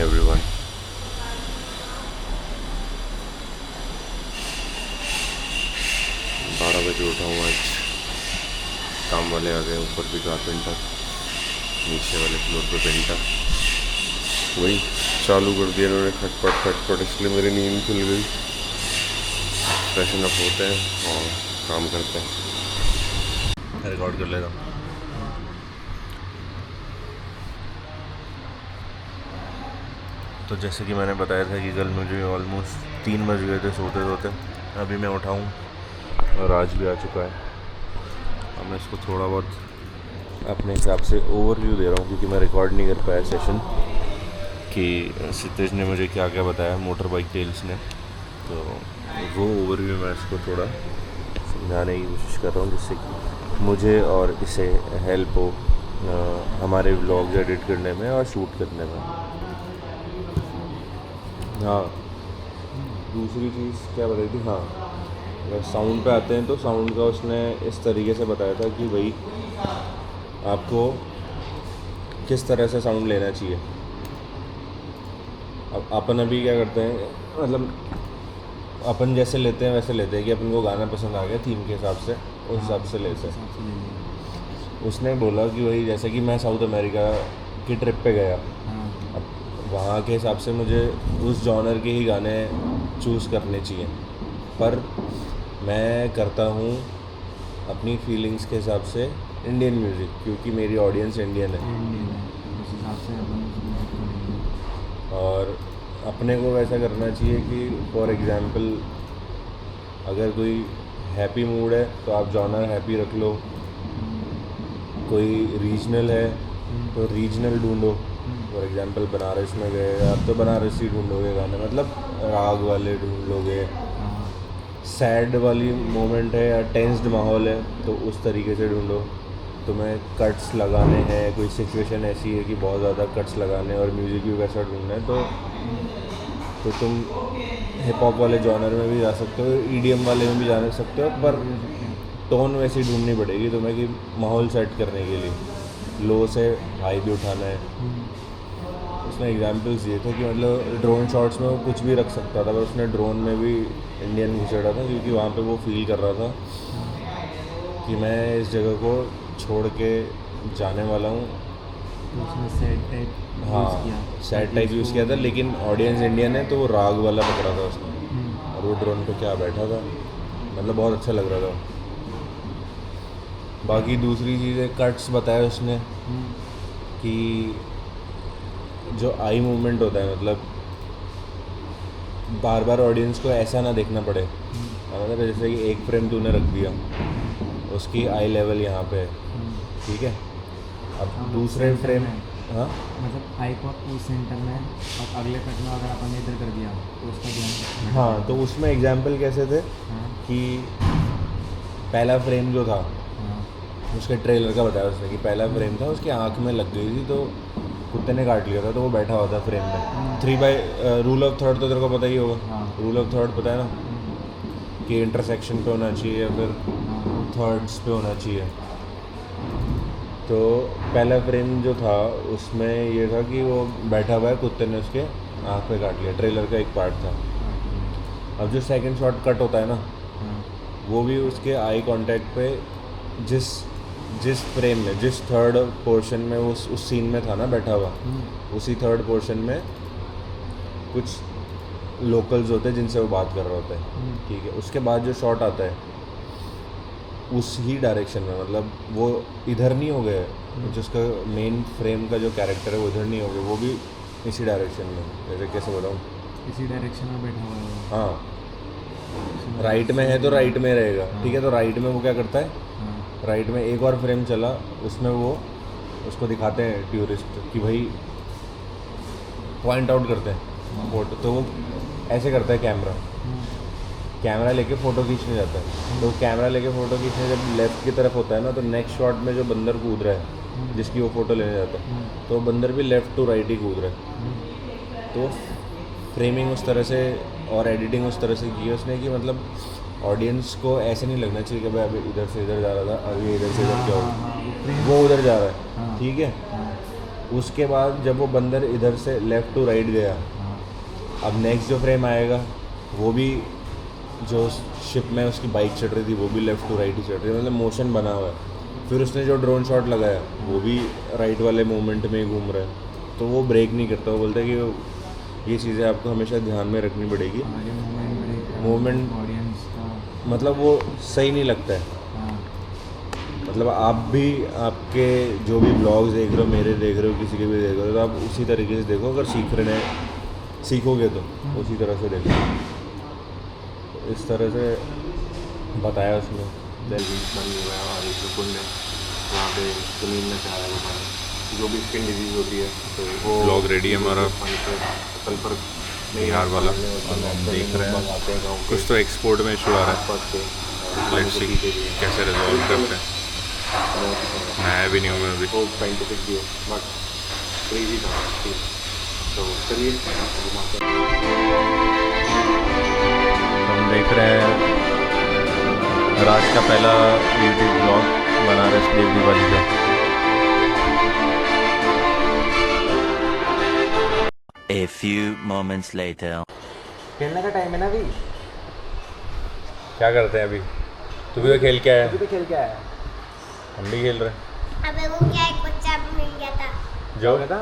everyone. बारह बजे उठा हूँ आज. काम वाले आ गए, ऊपर भी कारपेंटर, नीचे वाले फ्लोर पे पेंटर. वही चालू कर दिया उन्होंने खटपट, इसलिए मेरी नींद खुल गई. फ्रेशन अप होते हैं और काम करते हैं. रिकॉर्ड कर लेता हूँ. तो जैसे कि मैंने बताया था कि कल मुझे ऑलमोस्ट 3 बज गए थे सोते सोते. अभी मैं उठा हूँ और आज भी आ चुका है. अब मैं इसको थोड़ा बहुत अपने हिसाब से ओवरव्यू दे रहा हूँ, क्योंकि मैं रिकॉर्ड नहीं कर पाया सेशन कि सितेश ने मुझे क्या क्या बताया, मोटर बाइक टेल्स ने. तो वो ओवरव्यू मैं इसको थोड़ा समझाने की कोशिश कर रहा हूँ, जिससे कि मुझे और इसे हेल्प हो हमारे व्लॉग्स एडिट करने में और शूट करने में. हाँ, दूसरी चीज़ क्या बताई थी. हाँ, अगर साउंड पे आते हैं तो साउंड का उसने इस तरीके से बताया था कि भाई आपको किस तरह से साउंड लेना चाहिए. अब अपन अभी क्या करते हैं, मतलब अपन जैसे लेते हैं वैसे लेते हैं कि अपन को गाना पसंद आ गया थीम के हिसाब से, उस हिसाब से लेते हैं. उसने बोला कि भाई जैसे कि मैं साउथ अमेरिका की ट्रिप पे गया, अब वहाँ के हिसाब से मुझे उस जॉनर के ही गाने चूज़ करने चाहिए, पर मैं करता हूँ अपनी फीलिंग्स के हिसाब से इंडियन म्यूज़िक, क्योंकि मेरी ऑडियंस इंडियन है. उस हिसाब से और अपने को वैसा करना चाहिए कि फॉर एग्ज़ाम्पल अगर कोई हैप्पी मूड है तो आप जॉनर हैप्पी रख लो. कोई रीजनल है तो रीजनल ढूंढो. फॉर एग्ज़ाम्पल बनारस में गए आप तो बनारसी ढूंढोगे गाने, मतलब राग वाले ढूंढ लोगे. सैड वाली मोमेंट है या टेंस्ड माहौल है तो उस तरीके से ढूंढो. तुम्हें कट्स लगाने हैं, कोई सिचुएशन ऐसी है कि बहुत ज़्यादा कट्स लगाने और म्यूज़िक भी वैसा ढूंढना है तो तुम हिप हॉप वाले जॉनर में भी जा सकते हो, ईडीएम वाले में भी जा सकते हो, पर टोन वैसी ढूंढनी पड़ेगी तुम्हें कि माहौल सेट करने के लिए लो से हाई भी उठाना है. उसने एग्जांपल्स दिए थे कि मतलब ड्रोन शॉट्स में वो कुछ भी रख सकता था, पर उसने ड्रोन में भी इंडियन घुसेड़ा था, क्योंकि वहाँ पे वो फील कर रहा था कि मैं इस जगह को छोड़ के जाने वाला हूँ. उसमें sad type sad type use किया था, लेकिन ऑडियंस इंडियन है तो वो राग वाला पकड़ा था उसने. और वो ड्रोन पे क्या बैठा था, मतलब बहुत अच्छा लग रहा था. बाकी दूसरी चीज़ है कट्स बताया उसने कि जो आई मूवमेंट होता है, मतलब बार बार ऑडियंस को ऐसा ना देखना पड़े. मतलब जैसे कि एक फ्रेम तूने रख दिया, उसकी आई लेवल यहाँ पे है, ठीक है. अब दूसरे फ्रेम, हाँ मतलब आई को उस सेंटर में और अगले कट में अगर अपन ने इधर कर दिया तो उसका ध्यान. हाँ, तो उसमें एग्जांपल कैसे थे कि पहला फ्रेम जो था उसके ट्रेलर का बताया उसने कि पहला फ्रेम था, उसकी आँख में लग गई थी तो कुत्ते ने काट लिया था, तो वो बैठा हुआ था फ्रेम में. 3 रूल ऑफ थर्ड तो तेरे को पता ही होगा. रूल ऑफ थर्ड पता है ना, कि इंटरसेक्शन पे होना चाहिए या फिर थर्ड्स पे होना चाहिए. तो पहला फ्रेम जो था उसमें ये था कि वो बैठा हुआ है, कुत्ते ने उसके आँख पे काट लिया. ट्रेलर का एक पार्ट था. अब जो सेकंड शॉट कट होता है ना, वो भी उसके आई कांटेक्ट पे जिस फ्रेम में, जिस थर्ड पोर्शन में उस सीन में था ना बैठा हुआ, उसी थर्ड पोर्शन में कुछ लोकल्स होते हैं जिनसे वो बात कर रहा होता है, ठीक है. उसके बाद जो शॉट आता है उस ही डायरेक्शन में, मतलब वो इधर नहीं हो गए, जिसका मेन फ्रेम का जो कैरेक्टर है वो इधर नहीं हो गया, वो भी इसी डायरेक्शन में. जैसे कैसे बताऊँ, इसी डायरेक्शन में बैठा हुआ है. हाँ, राइट में है तो राइट में रहेगा, ठीक है. तो राइट में वो क्या करता है, राइट में एक और फ्रेम चला, उसमें वो उसको दिखाते हैं टूरिस्ट कि भाई पॉइंट आउट करते हैं फोटो, तो वो ऐसे करता है कैमरा लेके फ़ोटो खींचने जाता है. तो कैमरा लेके फ़ोटो खींचने जब लेफ़्ट की तरफ होता है ना, तो नेक्स्ट शॉट में जो बंदर कूद रहा है जिसकी वो फ़ोटो लेने जाता है, तो वो बंदर भी लेफ़्ट टू राइट ही कूद रहा है. तो फ्रेमिंग उस तरह से और एडिटिंग उस तरह से की है उसने कि मतलब ऑडियंस को ऐसे नहीं लगना चाहिए कि भाई अभी इधर से इधर जा रहा था, अभी इधर से इधर क्या हो, वो उधर जा रहा है, ठीक है. उसके बाद जब वो बंदर इधर से लेफ़्ट टू राइट गया, हाँ अब नेक्स्ट जो फ्रेम आएगा वो भी जो शिप में उसकी बाइक चढ़ रही थी वो भी लेफ़्ट टू राइट ही चढ़ रही है, मतलब मोशन बना हुआ है। फिर उसने जो ड्रोन शॉट लगाया वो भी राइट वाले मोमेंट में ही घूम रहा है, तो वो ब्रेक नहीं करता। वो बोलता है कि ये चीज़ें आपको हमेशा ध्यान में रखनी पड़ेगी। हमारे मूवमेंट Movement- ऑडियंस का। मतलब वो सही नहीं लगता है। हाँ मतलब आप भी आपके जो भी ब्लॉग्स देख रहे हो, मेरे देख रहे हो, किसी के भी देख रहे हो, तो आप उसी तरीके से देखो। अगर सीखोगे तो उसी तरह से देखो। तो इस तरह से बताया उसने। बन हुआ और एक कुंड है वहाँ पे ज़मीन में से आया हुआ पानी, जो भी स्किन डिजीज़ होती है तो वो ब्लॉग रेडी है हमारा सल्फर बिहार वाला, और हम देख रहे हैं कुछ तो एक्सपोर्ट में इशू आ रहा है। लेट्स सी कैसे रिजॉल्व करते हैं। मैं आया भी नहीं हूँ मैं अभी। वो साइंटिफिक भी है बट क्रेजी था। तो चलिए घुमाते हैं। हम देख रहे हैं राज का पहला यूट्यूब ब्लॉग बनारस देव दिवाली का। A few moments later. खेलने का टाइम है ना अभी। क्या करते हैं अभी? तू भी तो खेल के आया। अभी तो खेल के आया। हम भी खेल रहे हैं। अबे वो क्या एक बच्चा मिल गया था, जो क्या था?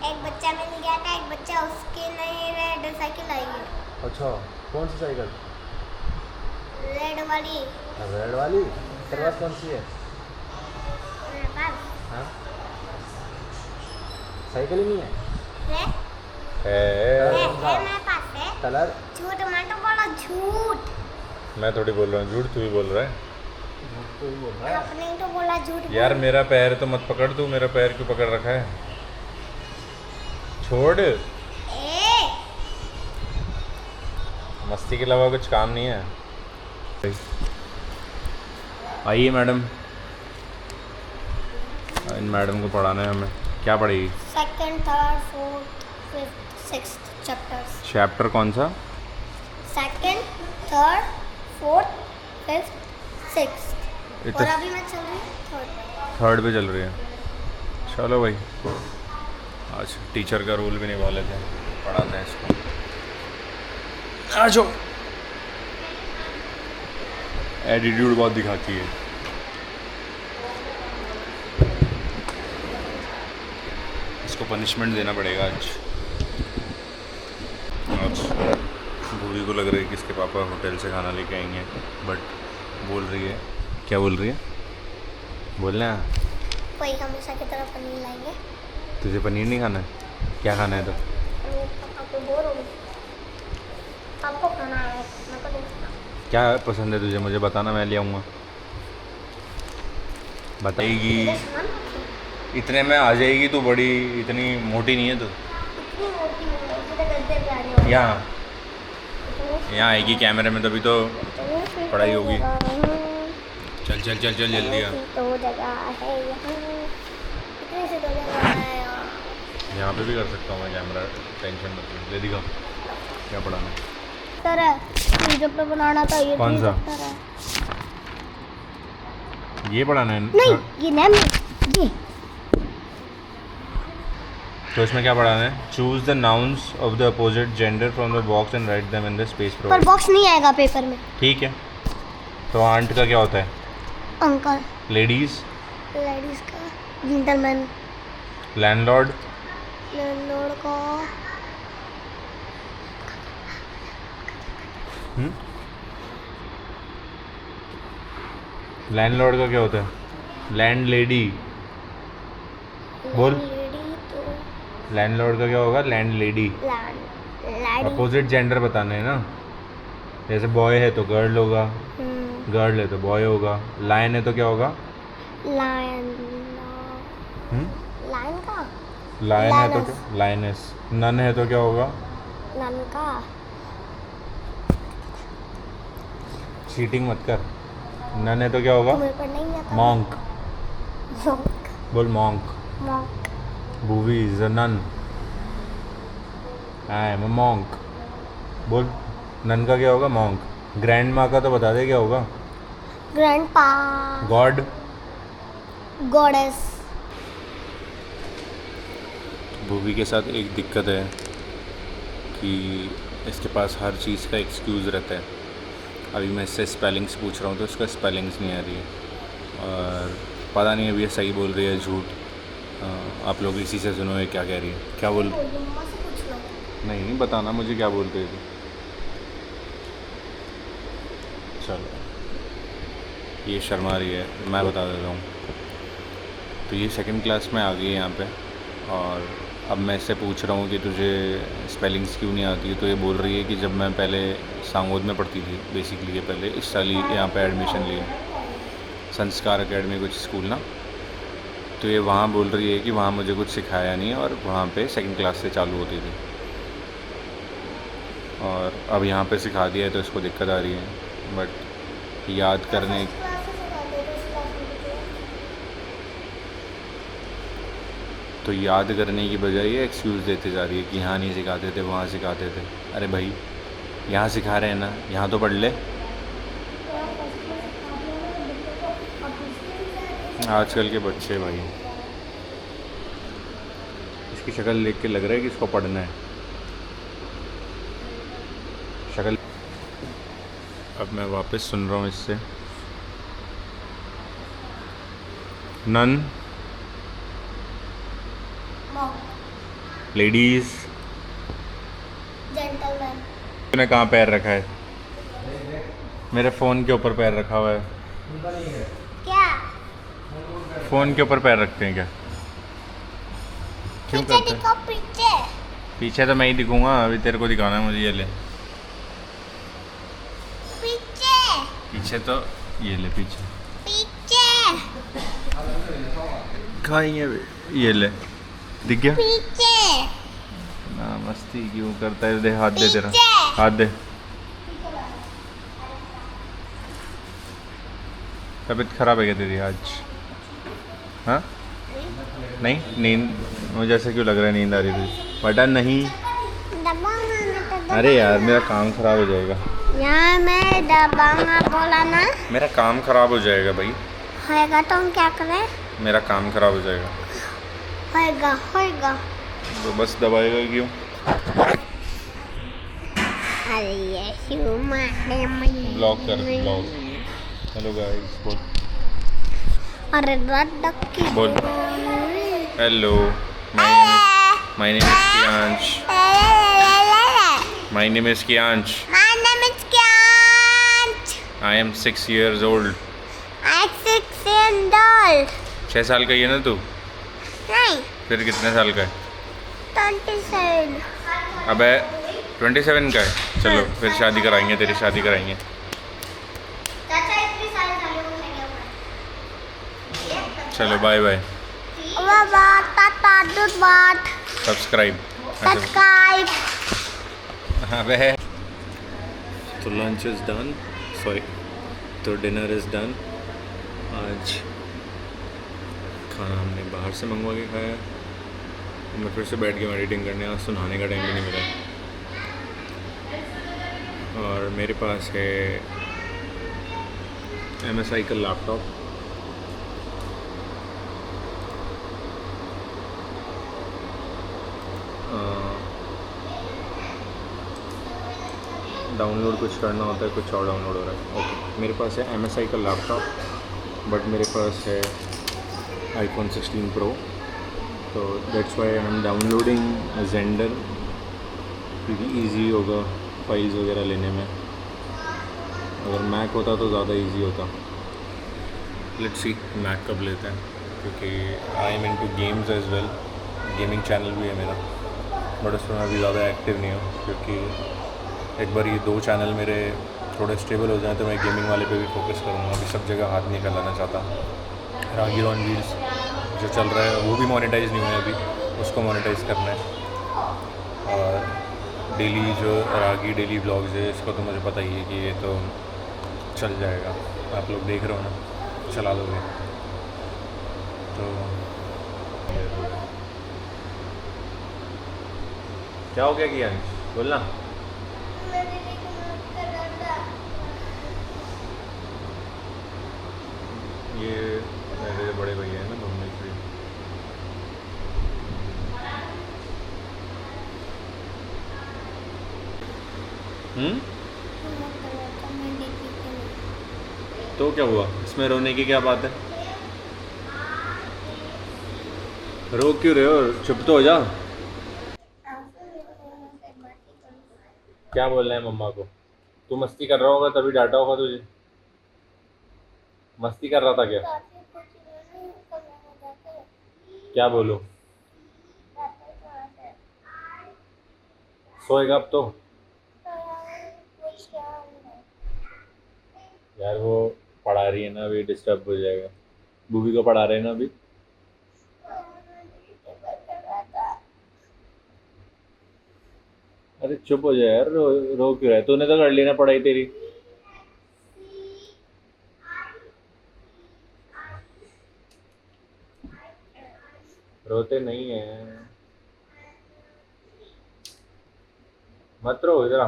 एक बच्चा मिल गया था, एक बच्चा उसके नई रेड साइकिल आई है, अच्छा कौन सी साइकिल? रेड वाली। रेड वाली? तेरे पास कौन सी है? मेरे पास हाँ साइकिल ही नहीं है। है है। मेरे पास है। कलर? झूठ मत बोलो, झूठ। मैं थोड़ी बोल रहा हूँ झूठ, तू ही बोल रहा है। तो ही बोल रहा है। आपने तो बोला झूठ। यार मेरा पैर तो मत पकड़, तू मेरा पैर क्यों पकड़ रखा है? छोड़, ए मस्ती के अलावा कुछ काम नहीं है। आइए मैडम, इन मैडम को पढ़ाना है हमें। क्या पढ़ेगी? Second, third, fourth, fifth, sixth chapters. Chapter कौन सा? Second, third, fourth, fifth, sixth. इतना- और अभी मैं चल रही हूँ थर्ड। थर्ड पे चल रही है। चलो भाई, आज टीचर का रोल भी निभा लेते हैं, पढ़ाते हैं इसको। आ जाओ। एटीट्यूड बहुत दिखाती है। इसको पनिशमेंट देना पड़ेगा आज। भूरी को लग रही है कि इसके पापा होटल से खाना लेके आएंगे, बट बोल रही है, क्या बोल रही है? बोलना। कोई हमेशा की तरह पनीर लाएंगे। तुझे पनीर नहीं खाना है? क्या खाना है तो? आपको बोर हो गई? आपको खाना है, मेरे को नहीं खाना। क्या पसंद है तुझे? मुझे बताना, मैं ले आऊँगा। बताएगी मेरे सामान रखिए। इतने में आ जाएगी तू, बड़ी इतनी मोटी नहीं है तू। इतनी मोटी हो गई, मुझे गद्दे पे आ रही हो। यहाँ आएगी कैमरे में तभी तो पढ़ाई होगी। चल चल चल चल जल्दी आ। तो जगह है यहाँ, इतनी सी तो जगह है यहाँ। यहाँ पे भी कर सकता हूँ मैं कैमरा, टेंशन मत ले। दिखा क्या पढ़ाना है। तरह जब पे बनाना था ये कौन सा? तरह। ये पढ़ाना है? नहीं ये नेम ये तो इसमें क्या पढ़ाना है? Choose the nouns of the opposite gender from the box and write them in the space पर प्रोवाइड। बॉक्स नहीं आएगा पेपर में। ठीक है। तो आंट का क्या होता है? अंकल। लेडीज़? लेडीज का जेंटलमैन। लैंडलॉर्ड? लैंडलॉर्ड का लैंडलॉर्ड का क्या होता है? Land lady. बोल। लेडी तो लैंडलॉर्ड का क्या होगा? Land lady. Land opposite gender बताना है ना। जैसे बॉय है तो गर्ल होगा, गर्ल है तो बॉय होगा, लायन है तो क्या होगा? लायन लायन का लायन है तो Lioness. क्या? लायनेस। नन है तो क्या होगा? नन का चीटिंग मत कर। नन है तो क्या होगा? तुम्हें पर नहीं आता। मॉन्क। मॉन्क बोल monk. Monk Bhuvi is a nun. I am a monk. बोल। नन का क्या होगा? मॉन्क। ग्रैंड माँ का तो बता दे क्या होगा? Grandpa God. गॉडेस भूवी के साथ एक दिक्कत है कि इसके पास हर चीज़ का एक्सक्यूज़ रहता है। अभी मैं इससे स्पेलिंग्स पूछ रहा हूँ तो इसका स्पेलिंग्स नहीं आ रही है, और पता नहीं अभी ये सही बोल रही है झूठ। आप लोग इसी से सुनो ये क्या कह रही है। क्या बोल मम्मा से पूछ लो। नहीं बताना मुझे क्या बोल रही थी। चलो ये शर्मा रही है, मैं बता देता हूँ। तो ये सेकंड क्लास में आ गई है यहाँ पे, और अब मैं इससे पूछ रहा हूँ कि तुझे स्पेलिंग्स क्यों नहीं आती है। तो ये बोल रही है कि जब मैं पहले सांगोद में पढ़ती थी, बेसिकली ये पहले इस साल ही यहाँ पे एडमिशन लिया, संस्कार एकेडमी कुछ स्कूल ना, तो ये वहाँ बोल रही है कि वहाँ मुझे कुछ सिखाया नहीं और वहाँ पे सेकंड क्लास से चालू होती थी, और अब यहाँ पे सिखा दिया है तो इसको दिक्कत आ रही है। बट याद करने तो याद करने की बजाय ये एक्सक्यूज़ देते जा रही है कि यहाँ नहीं सिखाते थे, वहाँ सिखाते थे। अरे भाई यहाँ सिखा रहे हैं ना, यहाँ तो पढ़ ले। आजकल के बच्चे भाई, इसकी शक्ल देख के लग रहा है कि इसको पढ़ना है। शक्ल अब मैं वापस सुन रहा हूँ इससे। Nun ladies, gentleman. तूने कहाँ पैर रखा है? मेरे फ़ोन के ऊपर पैर रखा हुआ है। क्या? फ़ोन के ऊपर पैर रखते हैं क्या? क्यों पीछे करते हैं? दिखो, पीछे। पीछे तो मैं ही दिखूंगा, अभी तेरे को दिखाना है मुझे। ये ले पीछे, पीछे, तो ये ले पीछे। पीछे, खाएंगे ये ले, दिख गया पीछे। ना? मस्ती क्यों करता है? दे हाथ दे, तेरा पीछे। हाथ दे। तबीयत खराब है क्या तेरी आज? हाँ नहीं, नींद मुझे ऐसे क्यों लग रहा है नींद आ रही थी? बेटा नहीं, अरे यार मेरा काम खराब हो जाएगा। यहाँ मैं दबाऊंगा बोला ना। मेरा काम खराब हो जाएगा भाई। होएगा तो हम क्या करें? मेरा काम खराब हो जाएगा होएगा, होएगा। तो बस दबाएगा क्यों? अरे ये क्यों मारे मुझे? ब्लॉक कर, ब्लॉक। हेलो गाइस, बोल। अरे रद्द की बोल। Hello, my name is Kiyansh. My name is Kiyansh. My name is Kianch. I am 6 years old। I'm 6 years old. 6 साल का ही है ना तू? नहीं, फिर कितने साल का है? 27. अबे 27 का है। चलो फिर शादी कराएंगे, तेरी शादी कराएंगे। चाचा इतनी सारी सालों में लगे हुए। चलो बाय बाय। बाबा टाटा दूध बात सब्सक्राइब। सब्सक्राइब। अबे तो लंच इज़ डन, सॉरी, तो डिनर इज़ डन। आज खाना हमने बाहर से मंगवा के खाया। मैं फिर से बैठ के एडिटिंग करने, आज सुनाने का टाइम भी नहीं मिला। और मेरे पास है MSI का लैपटॉप। डाउनलोड कुछ करना होता है, कुछ और डाउनलोड हो रहा है। ओके, मेरे पास है MSI का लैपटॉप, बट मेरे पास है iPhone 16 Pro, तो that's why I am downloading gender, क्योंकि ईजी होगा फाइल्स वगैरह लेने में। अगर मैक होता तो ज़्यादा इजी होता। लेट्स सी मैक कब लेते हैं, क्योंकि I am into games as well. Gaming channel भी है मेरा, बट उसमें मैं अभी ज़्यादा एक्टिव नहीं हूँ, क्योंकि एक बार ये 2 चैनल मेरे थोड़े स्टेबल हो जाएं तो मैं गेमिंग वाले पे भी फोकस करूँगा। अभी सब जगह हाथ नहीं फैलाना चाहता। रागी ऑन व्हील्स जो चल रहा है वो भी मोनेटाइज नहीं हुआ है अभी, उसको मोनेटाइज करना है। और डेली जो रागी डेली व्लॉग्स है, इसको तो मुझे पता ही है कि ये तो चल जाएगा। आप लोग देख रहे हो ना, चला लोगे तो। क्या हो गया किया? बोलना। ये मेरे बड़े भैया हैं ना, मम्मी से तो क्या हुआ, इसमें रोने की क्या बात है? रो क्यों रहे हो, चुप तो हो जा। क्या बोल रहे हैं मम्मा को? तू मस्ती कर रहा होगा तभी डांटा होगा तुझे। मस्ती कर रहा था क्या? क्या बोलो? सोएगा अब तो? यार वो पढ़ा रही है ना, अभी डिस्टर्ब हो जाएगा। बूबी को पढ़ा रहे हैं ना अभी। अरे चुप हो जाए यार, रो क्यों रहा है? तूने तो कर ली ना पढ़ाई तेरी। रोते नहीं है, मत रो इधर आ।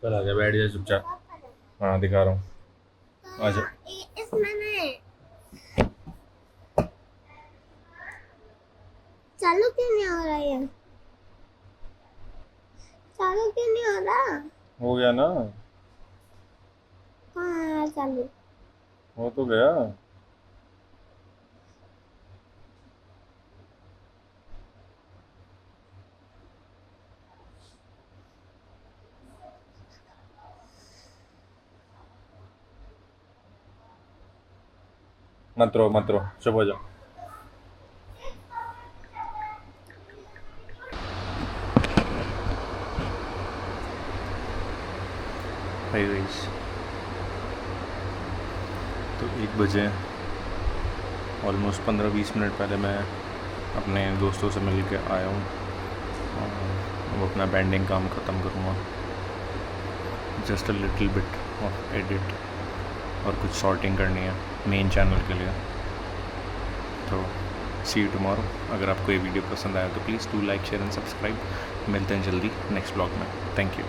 चल आजा, बैठ जा चुपचाप। हाँ दिखा रहा हूँ, आजा। इसमें नहीं चालू क्यों नहीं हो रहा है? चालू क्यों नहीं हो रहा? हो गया ना, हाँ चालू। हो तो गया। मत रो, चुप हो जा। हाय गाइस, तो 1 बजे ऑलमोस्ट 15-20 मिनट पहले मैं अपने दोस्तों से मिल के आया हूँ। अब अपना बैंडिंग काम ख़त्म करूँगा, just a little bit of edit और कुछ शॉर्टिंग करनी है मेन चैनल के लिए। तो सी यू टुमारो। अगर आपको ये वीडियो पसंद आया तो please do like, share and subscribe. मिलते हैं जल्दी नेक्स्ट ब्लॉग में। Thank you.